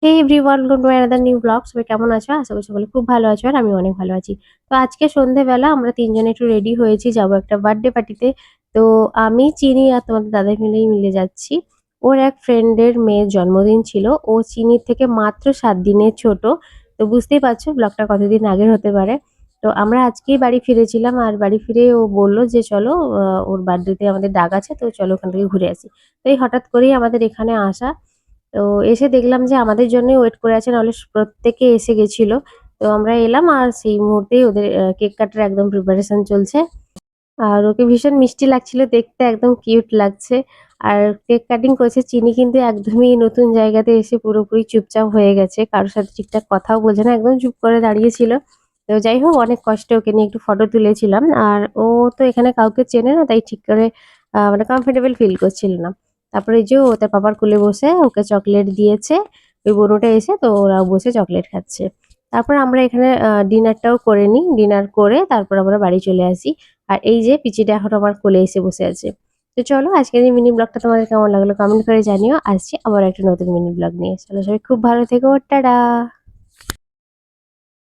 Hey everyone, welcome to another new blog. সবাই কেমন আছো? আশা করি সকলে খুব ভালো আছো আর আমি অনেক ভালো আছি। তো আজকে সন্ধ্যেবেলা আমরা ৩ জনে একটু রেডি হয়েছি, যাবো একটা বার্থডে পার্টিতে। তো আমি, চিনি আর তোমাদের দাদা মিলে যাচ্ছি। ওর এক ফ্রেন্ডের মেয়ের জন্মদিন ছিল। ও চিনির থেকে মাত্র ৭ দিনের ছোট। তো বুঝতেই পারছো ব্লগটা কতদিন আগের হতে পারে। তো আমরা আজকেই বাড়ি ফিরেছিলাম আর বাড়ি ফিরে ও বলল যে চলো ওর বার্থডেতে আমাদের ডাক আছে, তো চলো ওখান থেকে ঘুরে আসি। তো এই হঠাৎ করেই আমাদের এখানে আসা। তো এসে দেখলাম যে আমাদের জন্যই ওয়েট করে আছে, নাহলে প্রত্যেকে এসে গেছিল। তো আমরা এলাম আর সেই মুহূর্তেই ওদের কেক কাটার একদম প্রিপারেশন চলছে। আর ওকে ভীষণ মিষ্টি লাগছিল দেখতে, একদম কিউট লাগছে। আর কেক কাটিং করেছে চিনি, কিন্তু একদমই নতুন জায়গাতে এসে পুরোপুরি চুপচাপ হয়ে গেছে, কারোর সাথে ঠিকঠাক কথাও বলছে না, একদম চুপ করে দাঁড়িয়েছিল। তো যাই হোক, অনেক কষ্টে ওকে নিয়ে একটু ফটো তুলেছিলাম। আর ও তো এখানে কাউকে চেনে না, তাই ঠিক করে মানে কমফোর্টেবল ফিল করছিল না। তারপরে এই যে ও তার পাপার কোলে বসে ওকে চকলেট দিয়েছে। ওই বোনটা এসে তো ওরাও বসে চকলেট খাচ্ছে। তারপর আমরা এখানে ডিনারটাও করে নিই। ডিনার করে তারপর আমরা বাড়ি চলে আসি। আর এই যে পিচিটা এখন আমার কোলে এসে বসে আছে। তো চলো, আজকের এই মিনি ব্লগটা তোমাদের কেমন লাগলো কমেন্ট করে জানিও। আসছি আবার একটা নতুন মিনি ব্লগ নিয়ে। চলো, সবাই খুব ভালো থেকো। টাটা।